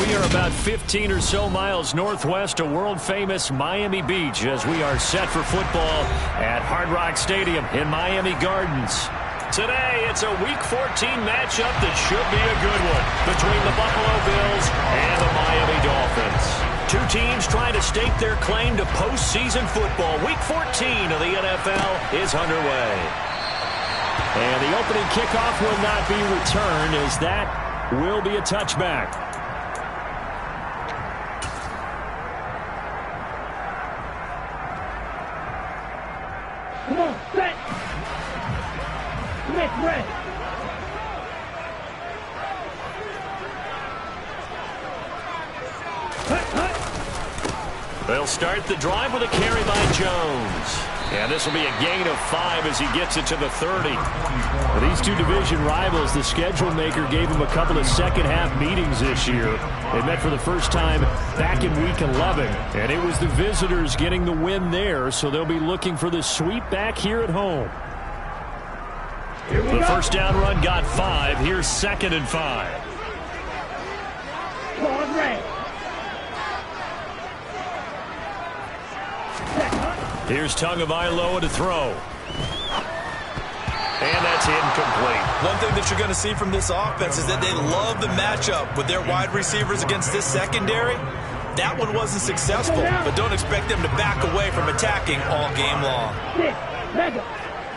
We are about 15 or so miles northwest of world-famous Miami Beach as we are set for football at Hard Rock Stadium in Miami Gardens. Today, it's a Week 14 matchup that should be a good one between the Buffalo Bills and the Miami Dolphins. Two teams trying to stake their claim to postseason football. Week 14 of the NFL is underway. And the opening kickoff will not be returned as that will be a touchback. Come on, set. Smith, red. They'll start the drive with a carry by Jones. And this will be a gain of 5 as he gets it to the 30. For these two division rivals, the schedule maker gave them a couple of second-half meetings this year. They met for the first time back in Week 11, and it was the visitors getting the win there, so they'll be looking for the sweep back here at home. The first down run got 5. Here's 2nd and 5. Claude red. Here's Tagovailoa to throw. And that's incomplete. One thing that you're going to see from this offense is that they love the matchup with their wide receivers against this secondary. That one wasn't successful, but don't expect them to back away from attacking all game long. Mega.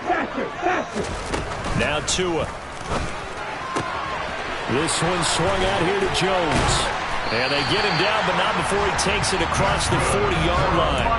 Faster, faster. Now Tua. This one swung out here to Jones. And they get him down, but not before he takes it across the 40-yard line.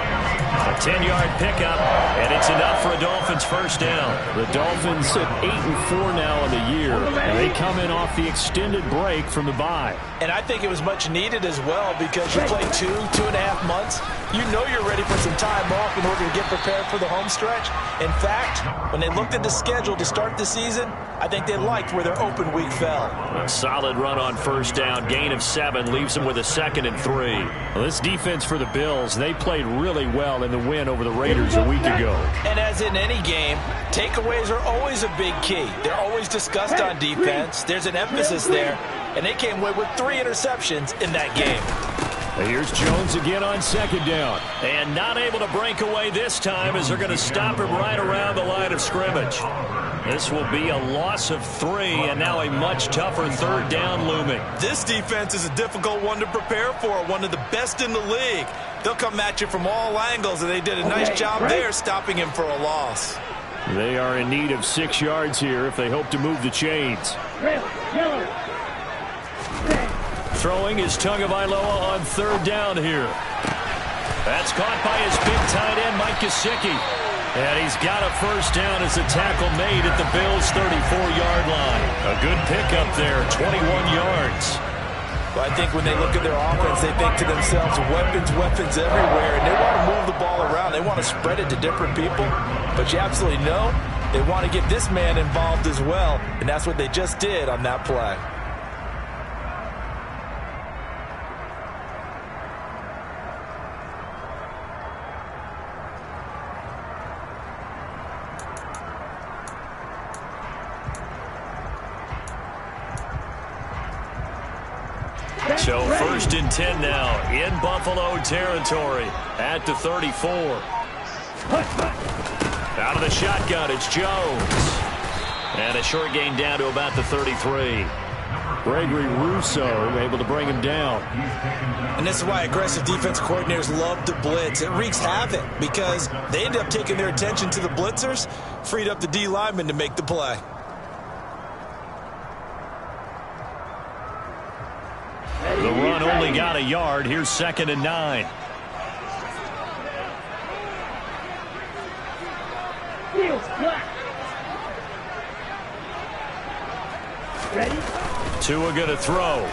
A 10-yard pickup, and it's enough for a Dolphins first down. The Dolphins at 8-4 now in the year, and they come in off the extended break from the bye. And I think it was much needed as well because you play 2.5 months. You know you're ready for some time off in order to get prepared for the home stretch. In fact, when they looked at the schedule to start the season, I think they liked where their open week fell. A solid run on first down, gain of 7, leaves them with a 2nd and 3. Well, this defense for the Bills, they played really well in the win over the Raiders a week ago. And as in any game, takeaways are always a big key. They're always discussed on defense. There's an emphasis there, and they came away with 3 interceptions in that game. Here's Jones again on 2nd down. And not able to break away this time as they're going to stop him right around the line of scrimmage. This will be a loss of 3, and now a much tougher 3rd down looming. This defense is a difficult one to prepare for, one of the best in the league. They'll come at you from all angles, and they did a nice job there stopping him for a loss. They are in need of 6 yards here if they hope to move the chains. Yellow. Throwing is Tagovailoa on 3rd down here. That's caught by his big tight end, Mike Gesicki. And he's got a first down as the tackle made at the Bills' 34-yard line. A good pickup there, 21 yards. Well, I think when they look at their offense, they think to themselves, weapons everywhere, and they want to move the ball around. They want to spread it to different people. But you absolutely know they want to get this man involved as well, and that's what they just did on that play. So 1st and 10 now in Buffalo territory at the 34. Out of the shotgun, it's Jones. And a short gain down to about the 33. Gregory Rousseau able to bring him down. And this is why aggressive defense coordinators love to blitz. It wreaks havoc because they end up taking their attention to the blitzers, freed up the D lineman to make the play. The run only got a yard. Here's 2nd and 9. Ready? Tua going to throw.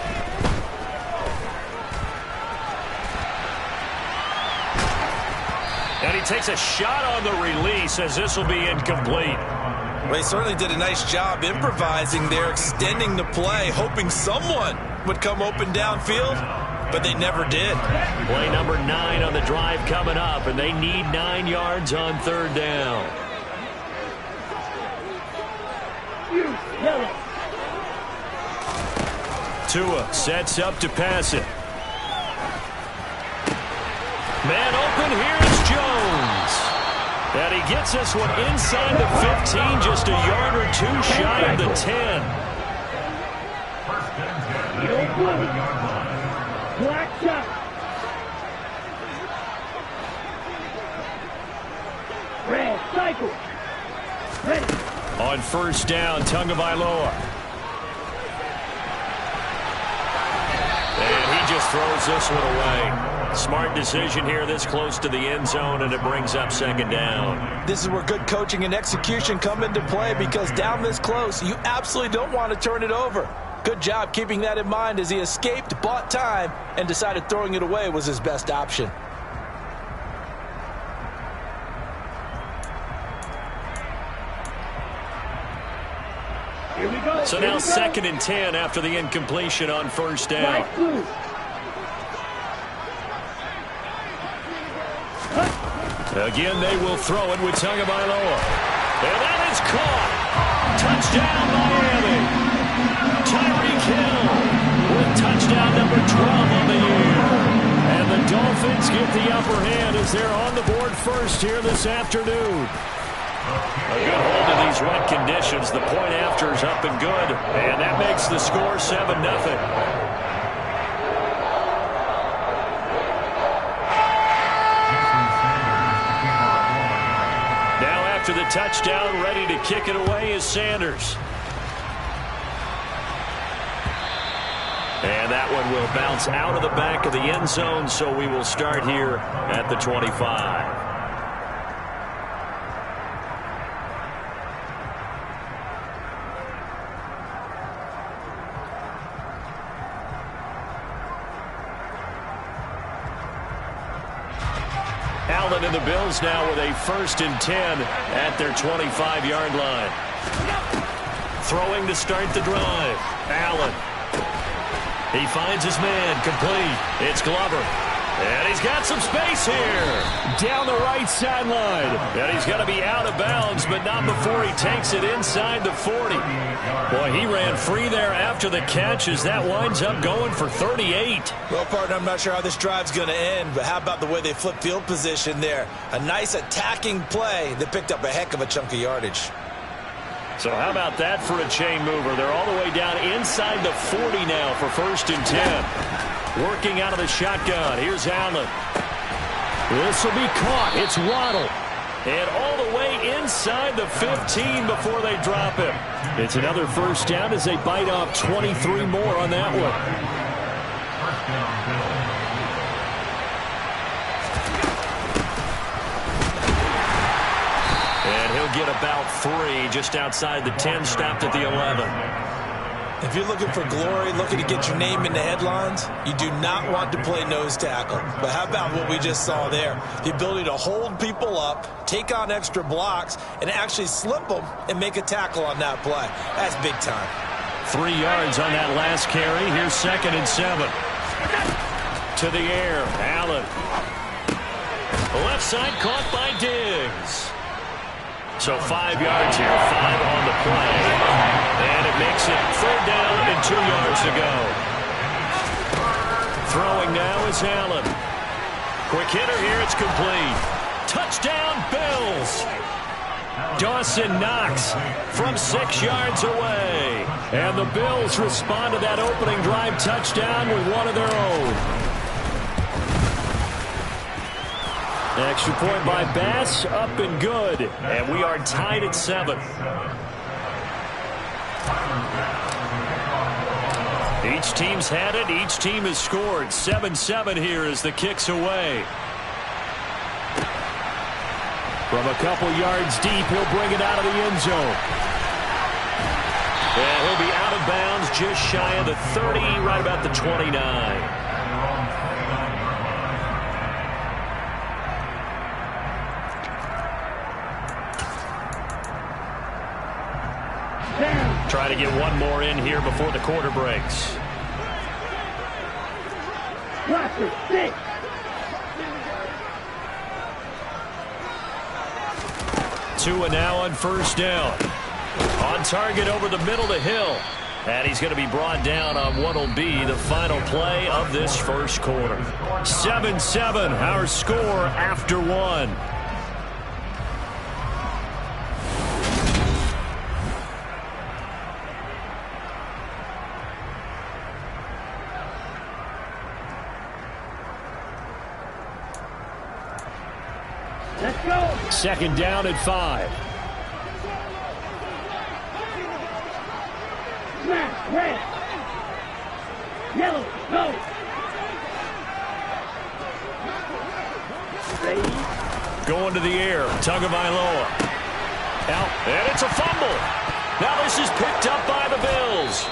And he takes a shot on the release as this will be incomplete. Well, he certainly did a nice job improvising there, extending the play, hoping someone would come open downfield, but they never did. Play number 9 on the drive coming up, and they need 9 yards on 3rd down. Tua sets up to pass it. Man open, here's Jones. And he gets this one inside the 15, just a yard or two shy of the 10. Black shot. Red cycle. Ready. On first down, Tagovailoa. And he just throws this one away. Smart decision here this close to the end zone, and it brings up second down. This is where good coaching and execution come into play, because down this close, you absolutely don't want to turn it over. Good job keeping that in mind as he escaped, bought time, and decided throwing it away was his best option. Here we go. So now 2nd and 10 after the incompletion on first down. Right through. Again, they will throw it with Tagovailoa. And that is caught. Touchdown, Miami. Tyreek Hill with touchdown number 12 on the year. And the Dolphins get the upper hand as they're on the board first here this afternoon. A good hold of these wet conditions. The point after is up and good. And that makes the score 7-0. After the touchdown, ready to kick it away is Sanders. And that one will bounce out of the back of the end zone, so we will start here at the 25. Allen and the Bills now with a 1st and 10 at their 25-yard line. Throwing to start the drive. Allen. He finds his man, complete. It's Glover. And he's got some space here. Down the right sideline. And he's going to be out of bounds, but not before he takes it inside the 40. Boy, he ran free there after the catch as that winds up going for 38. Well, partner, I'm not sure how this drive's going to end, but how about the way they flip field position there? A nice attacking play that picked up a heck of a chunk of yardage. So how about that for a chain mover? They're all the way down inside the 40 now for 1st and 10. Working out of the shotgun. Here's Allen. This will be caught. It's Waddle. And all the way inside the 15 before they drop him. It's another first down as they bite off 23 more on that one. And he'll get about 3 just outside the 10, stopped at the 11. If you're looking for glory, looking to get your name in the headlines, you do not want to play nose tackle. But how about what we just saw there? The ability to hold people up, take on extra blocks, and actually slip them and make a tackle on that play. That's big time. 3 yards on that last carry. Here's 2nd and 7. To the air, Allen. Left side caught by Diggs. So 5 yards here, 5 on the play. And it makes it 3rd down and 2 yards to go. Throwing now is Allen. Quick hitter here, it's complete. Touchdown, Bills. Dawson Knox from 6 yards away. And the Bills respond to that opening drive touchdown with one of their own. Extra point by Bass, up and good. And we are tied at 7. Each team's had it. Each team has scored. 7-7 here as the kick's away. From a couple yards deep, he'll bring it out of the end zone. And he'll be out of bounds just shy of the 30, right about the 29. Try to get one more in here before the quarter breaks. Watcher, 6. Tua now on first down. On target over the middle to Hill. And he's going to be brought down on what will be the final play of this first quarter. 7-7, our score after one. Let's go. Second down at 5. Smash, red. Yellow, go. Ready. Going to the air, Tagovailoa. Out, and it's a fumble. Now this is picked up by the Bills.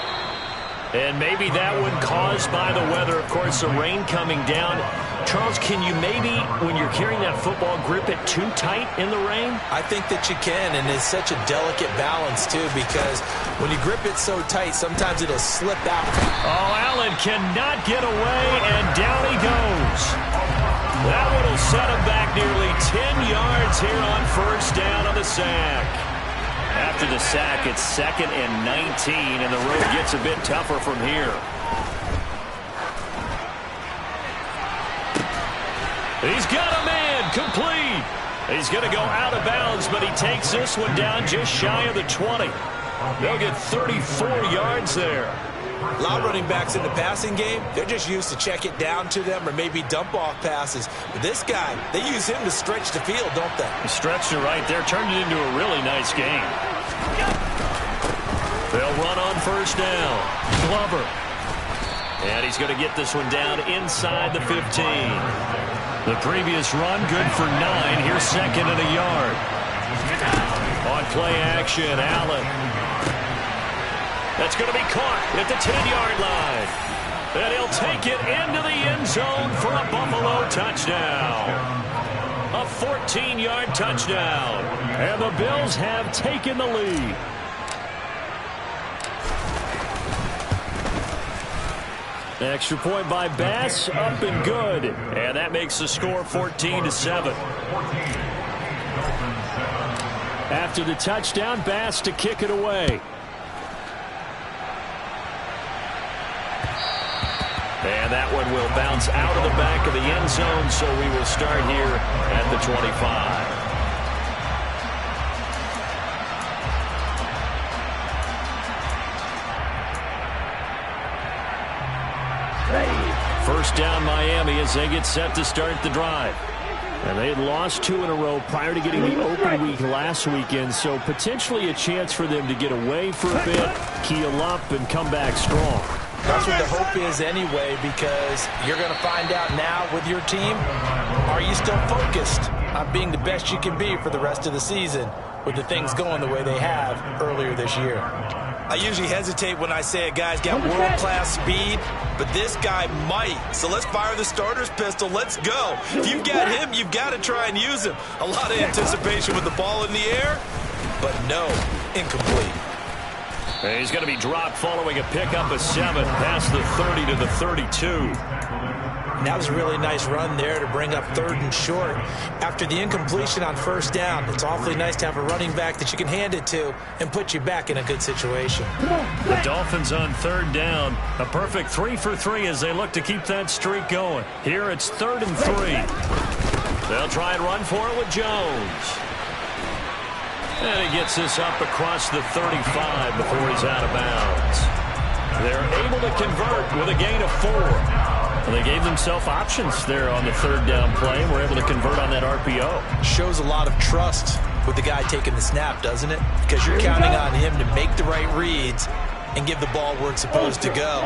And maybe that one caused by the weather. Of course, the rain coming down. Charles, can you maybe, when you're carrying that football, grip it too tight in the rain? I think that you can, and it's such a delicate balance, too, because when you grip it so tight, sometimes it'll slip out. Oh, Allen cannot get away, and down he goes. That one will set him back nearly 10 yards here on first down on the sack. After the sack, it's 2nd and 19, and the road gets a bit tougher from here. He's got a man, complete. He's going to go out of bounds, but he takes this one down just shy of the 20. They'll get 34 yards there. A lot of running backs in the passing game, they're just used to check it down to them or maybe dump off passes. But this guy, they use him to stretch the field, don't they? He stretched it right there, turned it into a really nice game. They'll run on first down. Glover. And he's going to get this one down inside the 15. The previous run, good for 9. Here's 2nd and a yard. On play action, Allen. That's going to be caught at the 10-yard line. And he'll take it into the end zone for a Buffalo touchdown. A 14-yard touchdown. And the Bills have taken the lead. Extra point by Bass, up and good. And that makes the score 14-7. After the touchdown, Bass to kick it away. And that one will bounce out of the back of the end zone, so we will start here at the 25. First down Miami as they get set to start the drive. And they had lost 2 in a row prior to getting the open week last weekend, so potentially a chance for them to get away for a bit, keel up, and come back strong. That's what the hope is anyway, because you're going to find out now with your team, are you still focused on being the best you can be for the rest of the season with the things going the way they have earlier this year? I usually hesitate when I say a guy's got world-class speed, but this guy might. So let's fire the starter's pistol. Let's go. If you've got him, you've got to try and use him. A lot of anticipation with the ball in the air, but no, incomplete. And he's going to be dropped following a pickup of 7 past the 30 to the 32. And that was a really nice run there to bring up 3rd and short. After the incompletion on first down, it's awfully nice to have a running back that you can hand it to and put you back in a good situation. The Dolphins on 3rd down. A perfect 3 for 3 as they look to keep that streak going. Here it's 3rd and 3. They'll try and run for it with Jones. And he gets this up across the 35 before he's out of bounds. They're able to convert with a gain of 4. And they gave themselves options there on the 3rd down play and were able to convert on that RPO. Shows a lot of trust with the guy taking the snap, doesn't it? Because you're counting on him to make the right reads and give the ball where it's supposed to go.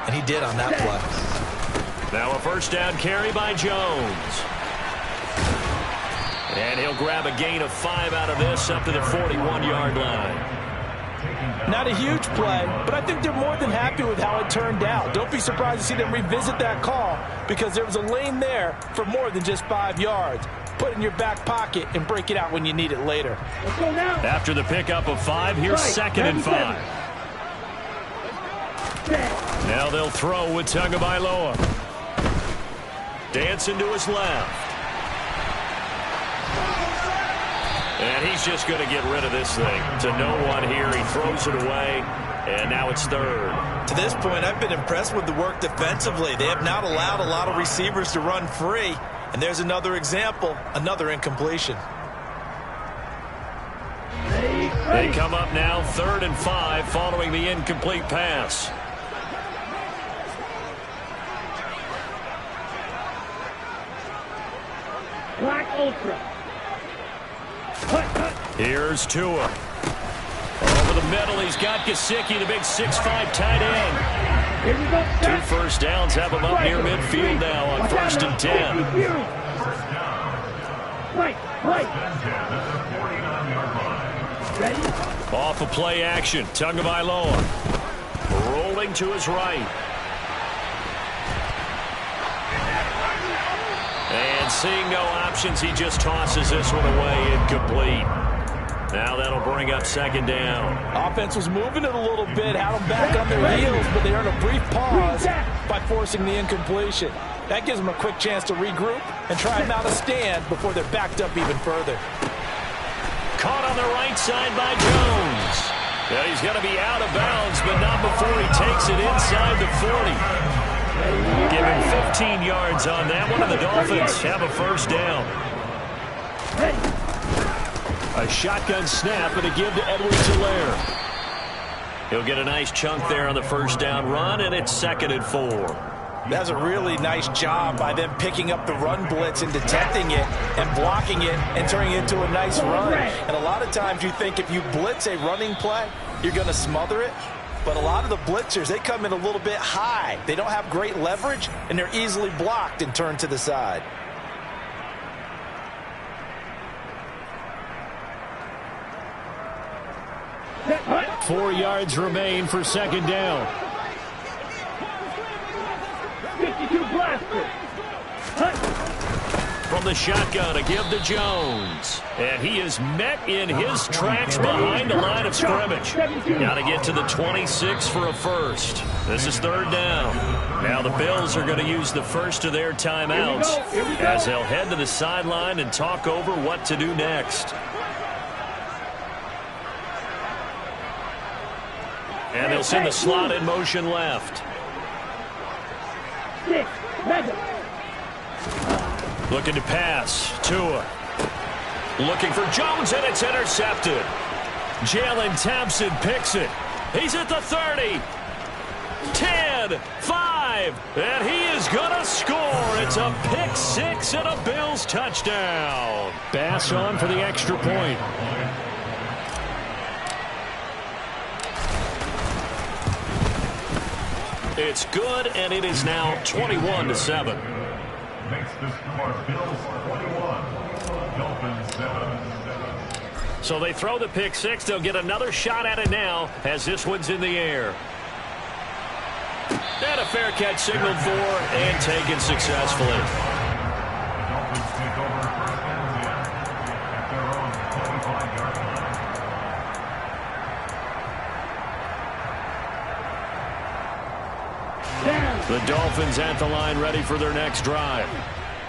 And he did on that play. Now a first down carry by Jones. And he'll grab a gain of 5 out of this up to the 41-yard line. Not a huge play, but I think they're more than happy with how it turned out. Don't be surprised to see them revisit that call because there was a lane there for more than just 5 yards. Put it in your back pocket and break it out when you need it later. Let's go now. After the pickup of 5, here's 2nd and 5. Now they'll throw with Tagovailoa. Dancing to his left. And he's just going to get rid of this thing to no one here. He throws it away, And now it's third. To this point, I've been impressed with the work defensively. They have not allowed a lot of receivers to run free. And there's another example, another incompletion. They come up now 3rd and 5 following the incomplete pass. Black Ultra. Here's Tua. Over the middle, he's got Gesicki, the big 6'5" tight end. Here we go. 2 first downs have him up near midfield now on 1st and 10. Right. Ready? Off of play action, Tagovailoa. Rolling to his right. And seeing no options, he just tosses this one away, incomplete. Now that'll bring up 2nd down. Offense was moving it a little bit, had them back on their heels, but they earned a brief pause by forcing the incompletion. That gives them a quick chance to regroup and try and mount a stand before they're backed up even further. Caught on the right side by Jones. Yeah, he's going to be out of bounds, but not before he takes it inside the 40. Give him 15 yards on that one, and the Dolphins have a 1st down. A shotgun snap and a give to Edwards-Helaire. He'll get a nice chunk there on the 1st down run, and it's 2nd and 4. That's a really nice job by them picking up the run blitz and detecting it and blocking it and turning it into a nice run. And a lot of times you think if you blitz a running play, you're going to smother it. But a lot of the blitzers, they come in a little bit high. They don't have great leverage, and they're easily blocked and turned to the side. Set. 4 yards remain for 2nd down. 52 blaster. From the shotgun, a give to Jones. And he is met in his tracks behind the line of scrimmage. Got to get to the 26 for a 1st. This is 3rd down. Now the Bills are going to use the first of their timeouts as they'll head to the sideline and talk over what to do next. And they'll send the slot in motion left. 6. Mega. Looking to pass. Tua. Looking for Jones, and it's intercepted. Jalen Thompson picks it. He's at the 30. 10, 5, and he is going to score. It's a pick 6 and a Bills touchdown. Bass on for the extra point. It's good, and it is now 21-7. Makes the score Bills 21, Dolphins 7. So they throw the pick 6. They'll get another shot at it now as this one's in the air. And a fair catch signaled for and taken successfully. The Dolphins take over 1st and 10 at their own 25-yard line. The Dolphins at the line ready for their next drive.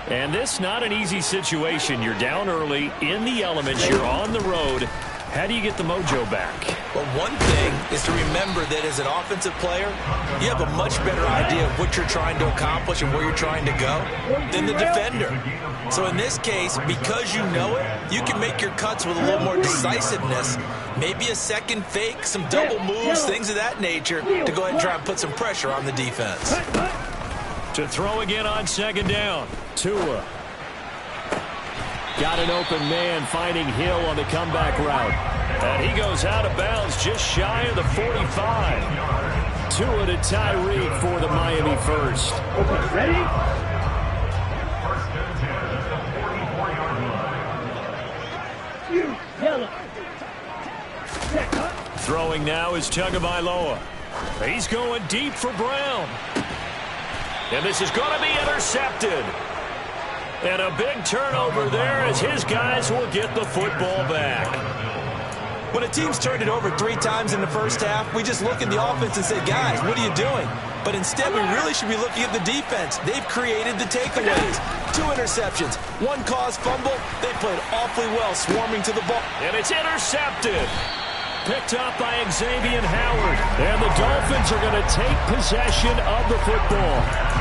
And this not an easy situation. You're down early, in the elements, you're on the road. How do you get the mojo back? Well, one thing is to remember that as an offensive player, you have a much better idea of what you're trying to accomplish and where you're trying to go than the defender. So in this case, because you know it, you can make your cuts with a little more decisiveness. Maybe a second fake, some double moves, things of that nature to go ahead and try and put some pressure on the defense. To throw again on 2nd down. Tua. Got an open man finding Hill on the comeback route. And he goes out of bounds just shy of the 45. Tua to Tyreek for the Miami 1st. Okay, ready? 1st and 10 at the 44-yard line. You yellow. Set. Throwing now is Tagovailoa. He's going deep for Brown. And this is going to be intercepted. And a big turnover there as his guys will get the football back. When a team's turned it over 3 times in the first half, we just look at the offense and say, guys, what are you doing? But instead, we really should be looking at the defense. They've created the takeaways. 2 interceptions, 1 caused fumble. They played awfully well swarming to the ball. And it's intercepted. picked up by Xavier Howard. And the Dolphins are going to take possession of the football.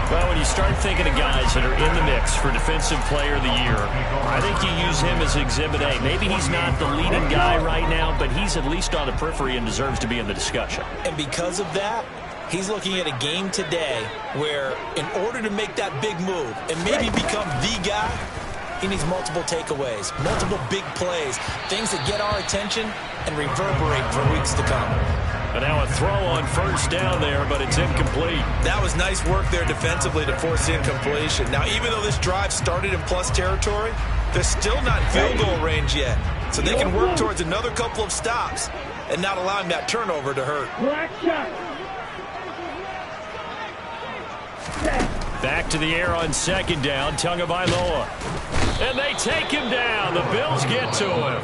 Well, when you start thinking of guys that are in the mix for Defensive Player of the Year, I think you use him as Exhibit A. Maybe he's not the leading guy right now, but he's at least on the periphery and deserves to be in the discussion. And because of that, he's looking at a game today where in order to make that big move and maybe become the guy, he needs multiple takeaways, multiple big plays, things that get our attention and reverberate for weeks to come. And now a throw on first down there, but it's incomplete. That was nice work there defensively to force the incompletion. Now, even though this drive started in plus territory, they're still not in field goal range yet. So they can work towards another couple of stops and not allowing that turnover to hurt. Black shot. Back to the air on second down, Tagovailoa. And they take him down. The Bills get to him.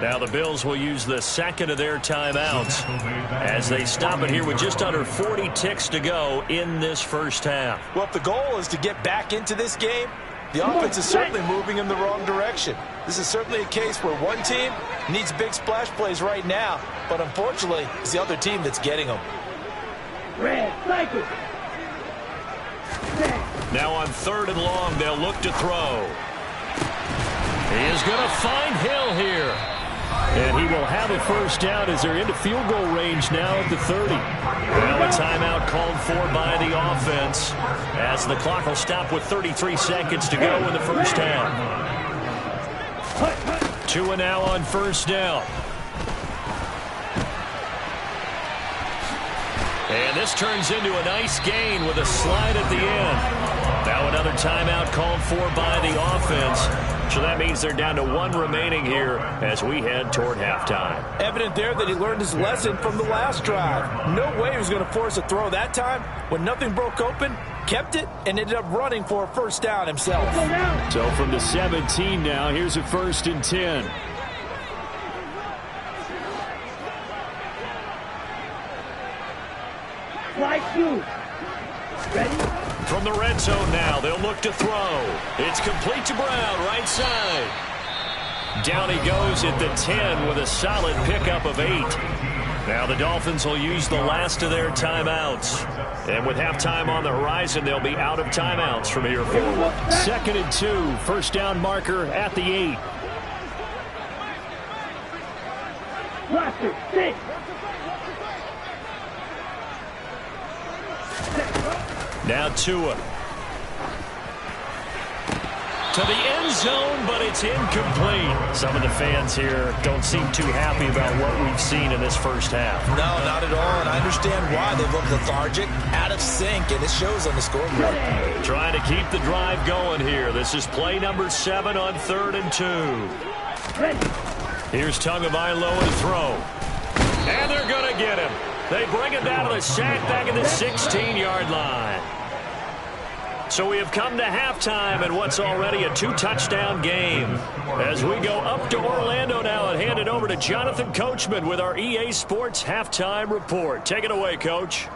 Now the Bills will use the second of their timeouts as they stop it here with just under 40 ticks to go in this first half. Well, if the goal is to get back into this game, the offense is certainly moving in the wrong direction. This is certainly a case where one team needs big splash plays right now, but unfortunately, it's the other team that's getting them. Red, cycle. Now on 3rd and long, they'll look to throw. He is going to find Hill here. And he will have a first down as they're into field goal range now at the 30. Well, a timeout called for by the offense as the clock will stop with 33 seconds to go in the first half. 2 and now on first down. And this turns into a nice gain with a slide at the end. Now another timeout called for by the offense. So that means they're down to 1 remaining here as we head toward halftime. Evident there that he learned his lesson from the last drive. No way he was going to force a throw that time. When nothing broke open, kept it, and ended up running for a first down himself. So from the 17 now, here's a 1st and 10. Slide 2. Ready? From the red zone now, they'll look to throw. It's complete to Brown, right side. Down he goes at the 10 with a solid pickup of 8. Now the Dolphins will use the last of their timeouts. And with halftime on the horizon, they'll be out of timeouts from here forward. 2nd and 2, first down marker at the 8. Blaster, 6. Now Tua. To the end zone, but it's incomplete. Some of the fans here don't seem too happy about what we've seen in this first half. No, not at all, and I understand why they look lethargic, out of sync, and it shows on the scoreboard. Trying to keep the drive going here. This is play number 7 on 3rd and 2. Here's Tagovailoa to throw. And they're going to get him. They bring it down to the sack back at the 16-yard line. So we have come to halftime in what's already a 2-touchdown game. As we go up to Orlando now and hand it over to Jonathan Coachman with our EA Sports Halftime Report. Take it away, Coach.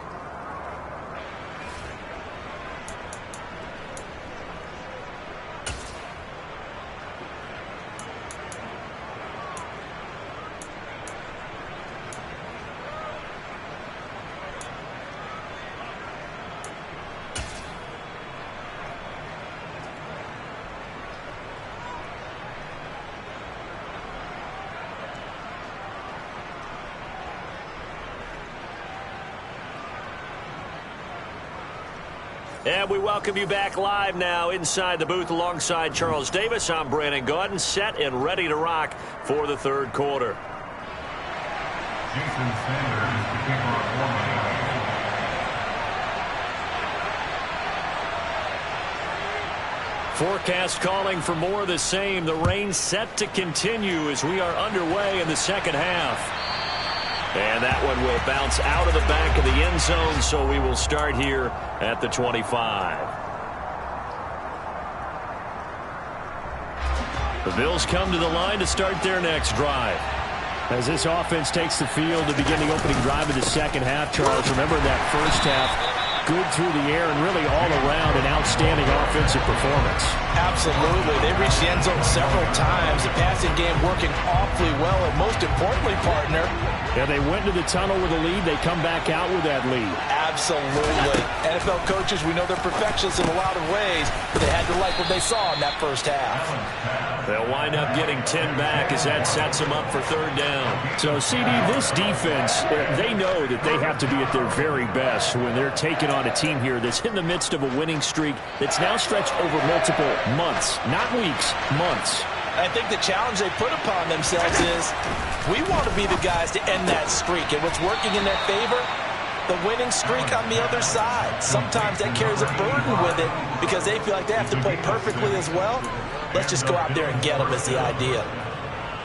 And we welcome you back live now inside the booth alongside Charles Davis. I'm Brandon Gaudin, set and ready to rock for the 3rd quarter. Jason Sanders is the kickoff formation. Forecast calling for more of the same. The rain set to continue as we are underway in the second half. And that one will bounce out of the back of the end zone, so we will start here at the 25. The Bills come to the line to start their next drive. As this offense takes the field to begin the opening drive of the second half, Charles, remember that first half, good through the air and really all around an outstanding offensive performance. Absolutely. They reached the end zone several times. The passing game working awfully well, and most importantly, partner, yeah, they went to the tunnel with a lead. They come back out with that lead. Absolutely. NFL coaches, we know they're perfectionists in a lot of ways, but they had to like what they saw in that first half. They'll wind up getting 10 back as that sets them up for third down. So, CD, this defense, they know that they have to be at their very best when they're taking on a team here that's in the midst of a winning streak that's now stretched over multiple months, not weeks, months. I think the challenge they put upon themselves is we want to be the guys to end that streak. And what's working in their favor? The winning streak on the other side. Sometimes that carries a burden with it because they feel like they have to play perfectly as well. Let's just go out there and get them is the idea.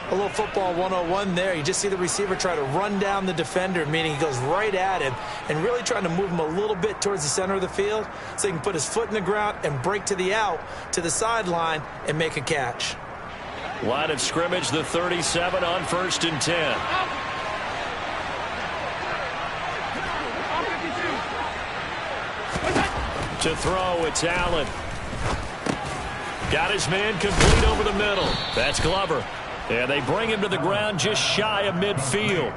A little football 101 there. You just see the receiver try to run down the defender, meaning he goes right at him and really trying to move him a little bit towards the center of the field so he can put his foot in the ground and break to the out, to the sideline, and make a catch. Line of scrimmage, the 37 on 1st and 10. To throw, it's Allen. Got his man complete over the middle. That's Glover. And they bring him to the ground just shy of midfield.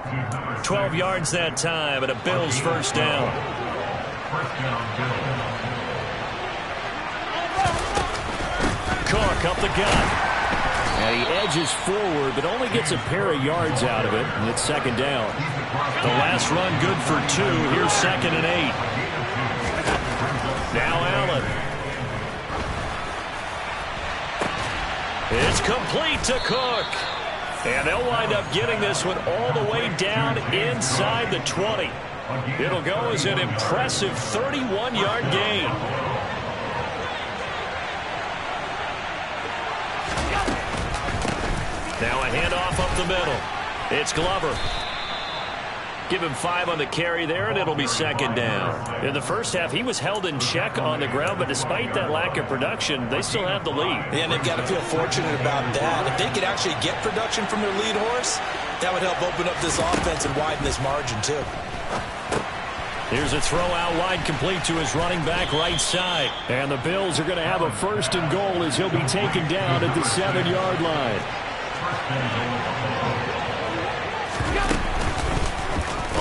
12 yards that time, and a Bills first down. Cook up the gut. And he edges forward, but only gets a pair of yards out of it, and it's second down. The last run good for 2. Here's 2nd and 8. Now Allen. It's complete to Cook. And they'll wind up getting this one all the way down inside the 20. It'll go as an impressive 31-yard gain. Now a handoff up the middle. It's Glover. Give him 5 on the carry there, and it'll be second down. In the first half, he was held in check on the ground, but despite that lack of production, they still have the lead. Yeah, and they've got to feel fortunate about that. If they could actually get production from their lead horse, that would help open up this offense and widen this margin, too. Here's a throw out wide, complete to his running back right side. And the Bills are going to have a 1st and goal as he'll be taken down at the 7-yard line.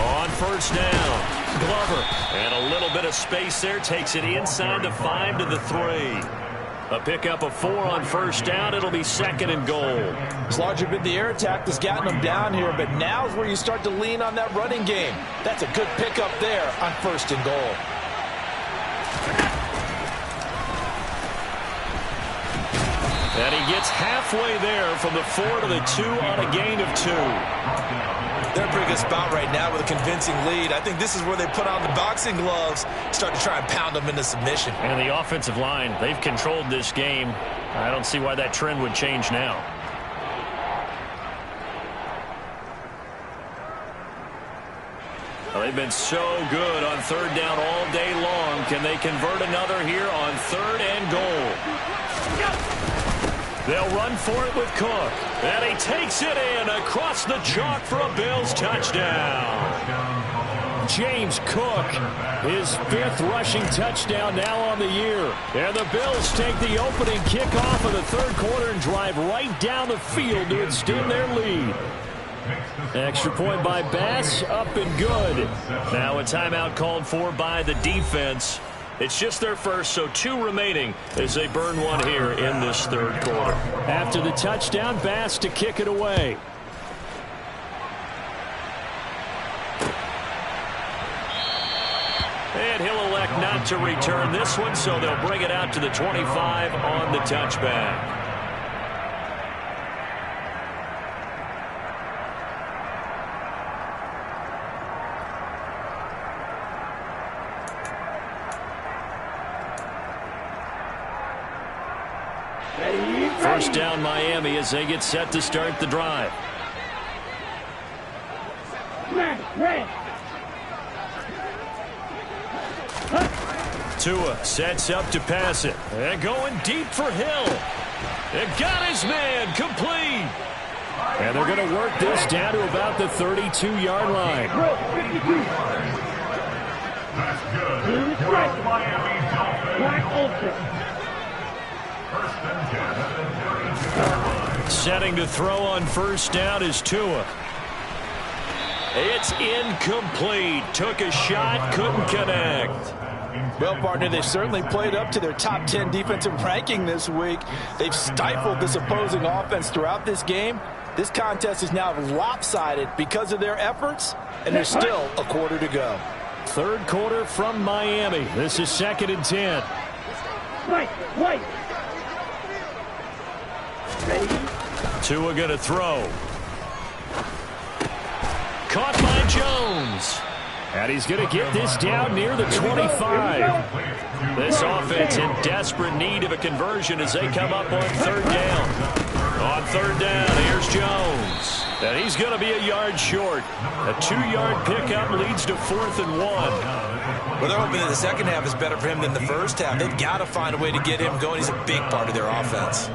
On first down, Glover. And a little bit of space there, takes it inside the 5 to the 3. A pickup of 4 on first down. It'll be 2nd and goal. It's largely been the air attack that's gotten them down here, but now's where you start to lean on that running game. That's a good pickup there on 1st and goal. And he gets halfway there from the 4 to the 2 on a gain of 2. They're in a pretty good spot right now with a convincing lead. I think this is where they put on the boxing gloves, start to try and pound them into submission. And the offensive line, they've controlled this game. I don't see why that trend would change now. Well, they've been so good on 3rd down all day long. Can they convert another here on 3rd and goal? They'll run for it with Cook. And he takes it in across the chalk for a Bills touchdown. James Cook, his 5th rushing touchdown now on the year. And the Bills take the opening kickoff of the 3rd quarter and drive right down the field to extend their lead. Extra point by Bass, up and good. Now a timeout called for by the defense. It's just their first, so 2 remaining as they burn one here in this 3rd quarter. After the touchdown, Bass to kick it away. And he'll elect not to return this one, so they'll bring it out to the 25 on the touchback. First down Miami as they get set to start the drive. Tua sets up to pass it. And going deep for Hill. And got his man complete. And they're going to work this down to about the 32-yard line. That's To good. the For strike. the Miami Dolphins. Black Ultra. First and 10 at the 32-yard line. Setting to throw on first down is Tua. It's incomplete. Took a shot, couldn't connect. Well, partner, they certainly played up to their top 10 defensive ranking this week. They've stifled this opposing offense throughout this game. This contest is now lopsided because of their efforts, and there's still a quarter to go. Third quarter from Miami. This is 2nd and 10. Strike. White. Ready. Tua going to throw. Caught by Jones. And he's going to get this down near the 25. This offense in desperate need of a conversion as they come up on third down. On third down, here's Jones. And he's going to be a yard short. A 2-yard pickup leads to 4th and 1. Well, they're hoping that the second half is better for him than the first half. They've got to find a way to get him going. He's a big part of their offense.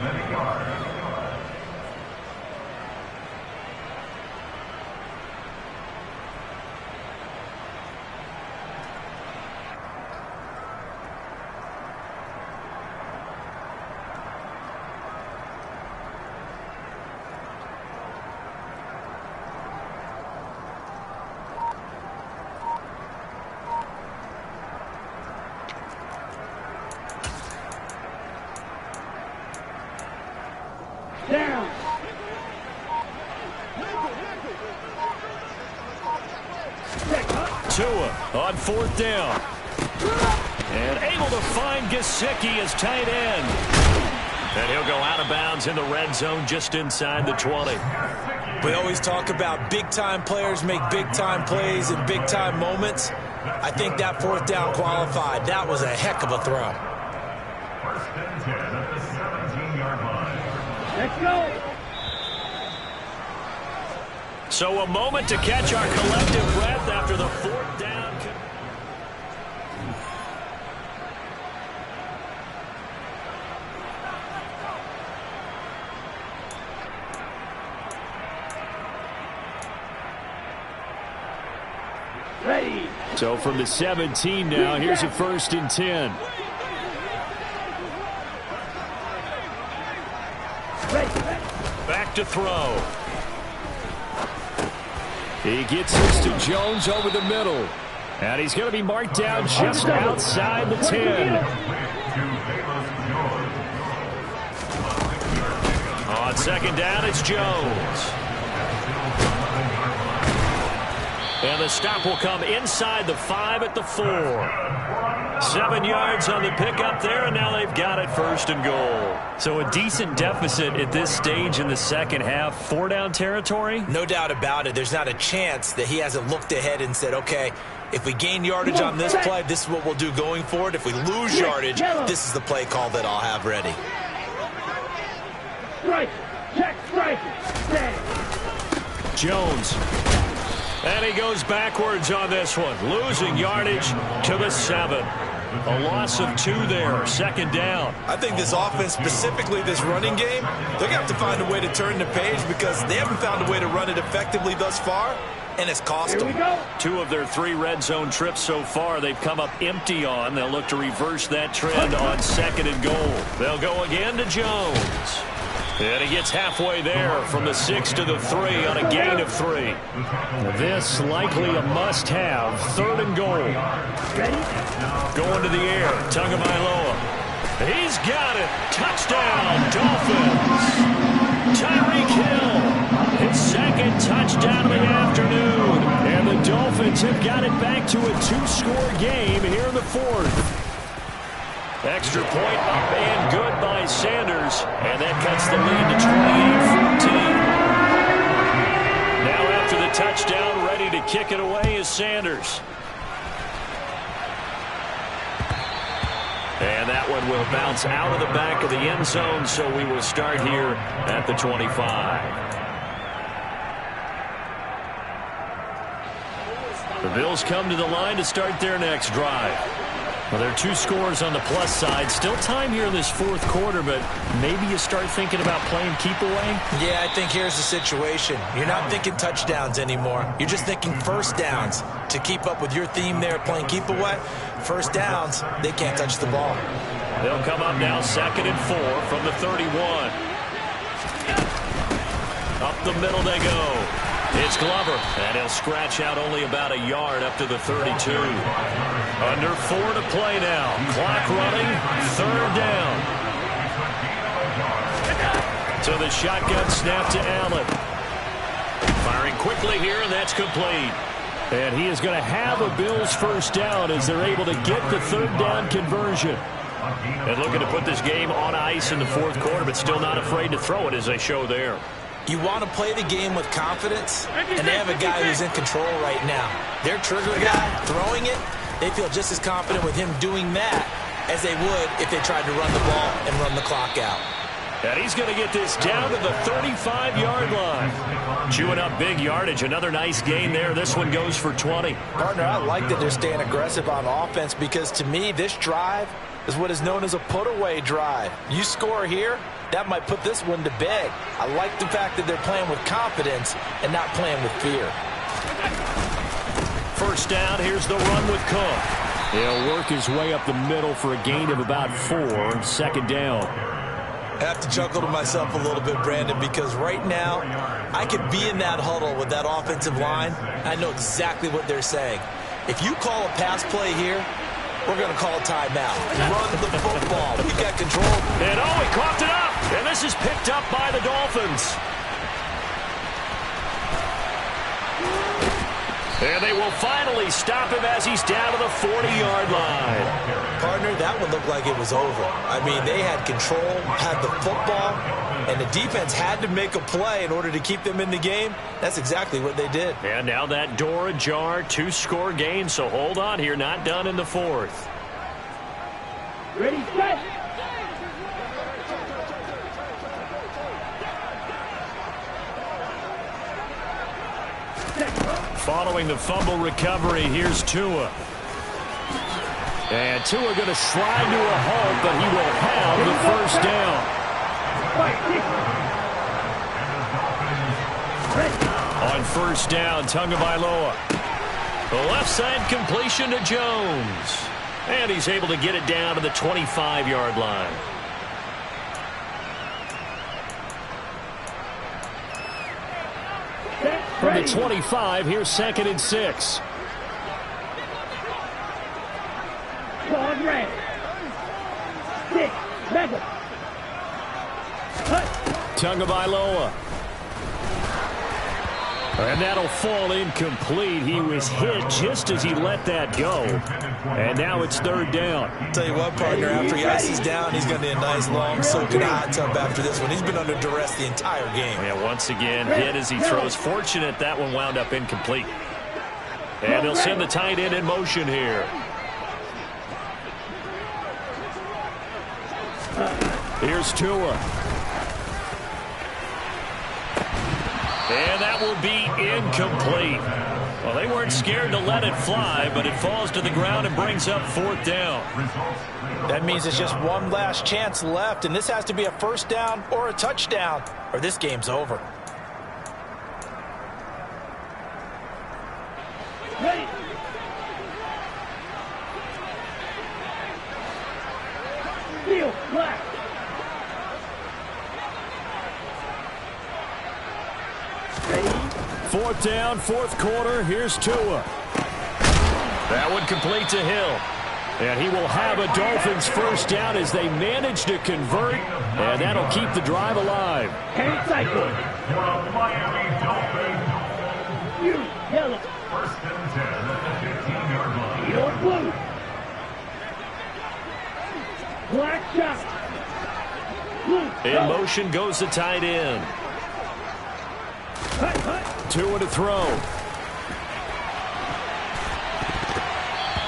Down. Tua on 4th down. And able to find Gesicki as tight end. And he'll go out of bounds in the red zone just inside the 20. We always talk about big-time players make big-time plays in big-time moments. I think that 4th down qualified. That was a heck of a throw. First and 10 at the 17-yard line. Let's go. So a moment to catch our collective breath after the 4th down. Ready. So from the 17 now, here's a 1st and 10. Ready. Back to throw. He gets this to Jones over the middle. And he's going to be marked down just outside the 10. On 2nd down, it's Jones. And the stop will come inside the 5 at the 4. 7 yards on the pickup there, and now they've got it 1st and goal. So a decent deficit at this stage in the second half. 4-down territory? No doubt about it. There's not a chance that he hasn't looked ahead and said, okay, if we gain yardage on this play, this is what we'll do going forward. If we lose yardage, this is the play call that I'll have ready. Strike. Check strike. Stand. Jones. And he goes backwards on this one. Losing yardage to the 7. A loss of 2 there. 2nd down. I think this offense, specifically this running game, they're going to have to find a way to turn the page because they haven't found a way to run it effectively thus far, and it's cost Here them. we go. 2 of their 3 red zone trips so far they've come up empty on. They'll look to reverse that trend on 2nd and goal. They'll go again to Jones. And he gets halfway there from the 6 to the 3 on a gain of 3. This likely a must-have. 3rd and goal. Ready. Going to the air. Tagovailoa. He's got it. Touchdown, Dolphins. Tyreek Hill. His 2nd touchdown of the afternoon. And the Dolphins have got it back to a 2-score game here in the 4th. Extra point up and good by Sanders. And that cuts the lead to 28-14. Now after the touchdown, ready to kick it away is Sanders. And that one will bounce out of the back of the end zone, so we will start here at the 25. The Bills come to the line to start their next drive. Well, there are 2 scores on the plus side. Still time here in this fourth quarter, but maybe you start thinking about playing keep away? Yeah, I think here's the situation. You're not thinking touchdowns anymore. You're just thinking first downs. To keep up with your theme there, playing keep away, first downs, they can't touch the ball. They'll come up now 2nd and 4 from the 31. Up the middle they go. It's Glover, and he'll scratch out only about a yard up to the 32. Under 4 to play now. Clock running, 3rd down. So the shotgun snap to Allen. Firing quickly here, and that's complete. And he is going to have a Bills first down as they're able to get the 3rd down conversion. And looking to put this game on ice in the fourth quarter, but still not afraid to throw it as they show there. You want to play the game with confidence, and they have a guy who's in control right now. Their trigger guy throwing it, they feel just as confident with him doing that as they would if they tried to run the ball and run the clock out. And he's going to get this down to the 35-yard line. Chewing up big yardage. Another nice gain there. This one goes for 20. Partner, I like that they're staying aggressive on offense because, to me, this drive is what is known as a put-away drive. You score here, that might put this one to bed. I like the fact that they're playing with confidence and not playing with fear. First down, here's the run with Cook. He'll work his way up the middle for a gain of about 4, 2nd down. I have to chuckle to myself a little bit, Brandon, because right now I could be in that huddle with that offensive line. I know exactly what they're saying. If you call a pass play here, we're going to call a timeout. Run the football. We got control. And oh, he coughed it up. And this is picked up by the Dolphins. And they will finally stop him as he's down to the 40-yard line. Partner, that one looked like it was over. I mean, they had control, had the football, and the defense had to make a play in order to keep them in the game. That's exactly what they did. And now that door ajar, 2-score game, so hold on here, not done in the fourth. Ready, set. Following the fumble recovery, here's Tua. And Tua going to slide to a halt, but he will have the first down. On first down, Tagovailoa. The left side completion to Jones. And he's able to get it down to the 25-yard line. From the 25, here's 2nd and 6. Claude red. 6, 7. Tagovailoa. And that'll fall incomplete. He was hit just as he let that go. And now it's 3rd down. Tell you what, partner, after he ices down, he's going to need a nice, long, soaking hot tub after this one. He's been under duress the entire game. Yeah, once again, hit as he throws. Fortunate that one wound up incomplete. And they'll send the tight end in motion here. Here's Tua. And that will be incomplete. Well, they weren't scared to let it fly, but it falls to the ground and brings up 4th down. That means it's just one last chance left, and this has to be a first down or a touchdown, or this game's over. Ready. Steel, black. Ready. 4th down, 4th quarter. Here's Tua. That one complete to Hill. And he will have a Dolphins first down as they manage to convert. And that'll keep the drive alive. Hand cycle. Miami Dolphins. You, yellow. 1st and 10 at the 15-yard line. Steel, blue. Black shot. Blue. In motion goes the tight end. Tua to throw.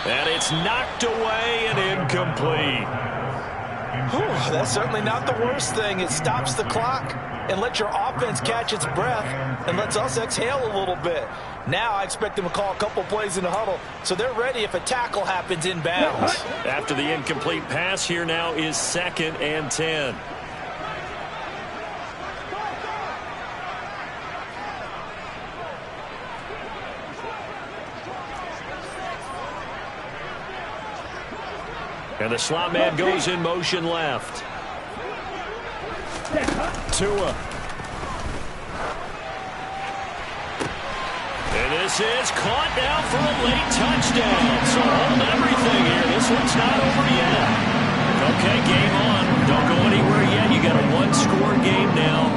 And it's knocked away and incomplete. Whew, that's certainly not the worst thing. It stops the clock and lets your offense catch its breath and lets us exhale a little bit. Now I expect them to call a couple plays in the huddle so they're ready if a tackle happens inbounds. After the incomplete pass, here now is 2nd and 10. And the slot man goes in motion left. Tua. And this is caught down for a late touchdown. So hold everything here. This one's not over yet. Okay, game on. Don't go anywhere yet. You got a one-score game now.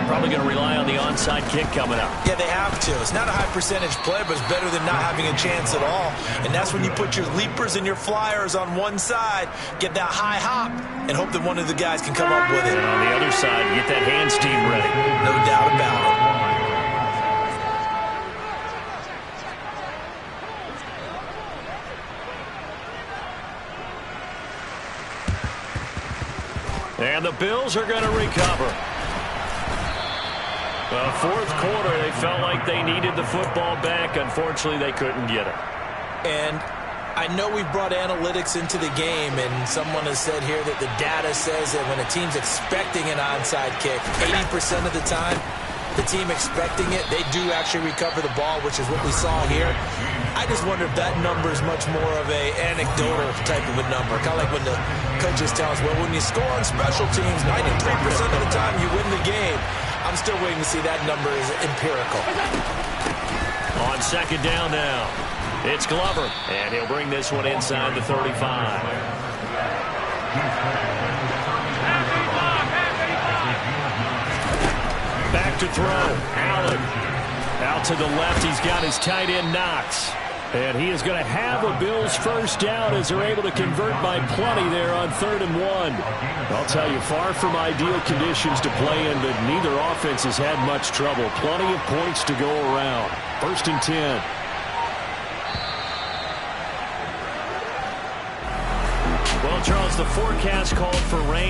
Probably going to rely on the onside kick coming up. Yeah, they have to. It's not a high percentage play, but it's better than not having a chance at all. And that's when you put your leapers and your flyers on one side, get that high hop, and hope that one of the guys can come up with it. And on the other side, get that hands team ready. No doubt about it. And the Bills are going to recover. Fourth quarter, they felt like they needed the football back. Unfortunately, they couldn't get it. And I know we've brought analytics into the game, and someone has said here that the data says that when a team's expecting an onside kick, 80% of the time, the team expecting it, they do actually recover the ball, which is what we saw here. I just wonder if that number is much more of a anecdotal type of a number. Kind of like when the coaches tell us, well, when you score on special teams, 93% of the time you win the game. I'm still waiting to see that number is empirical. On 2nd down now, it's Glover, and he'll bring this one inside the 35. Back to throw. Allen. Out to the left. He's got his tight end Knox. And he is going to have a Bills first down as they're able to convert by plenty there on 3rd and 1. I'll tell you, far from ideal conditions to play in, but neither offense has had much trouble. Plenty of points to go around. 1st and 10. Well, Charles, the forecast called for rain.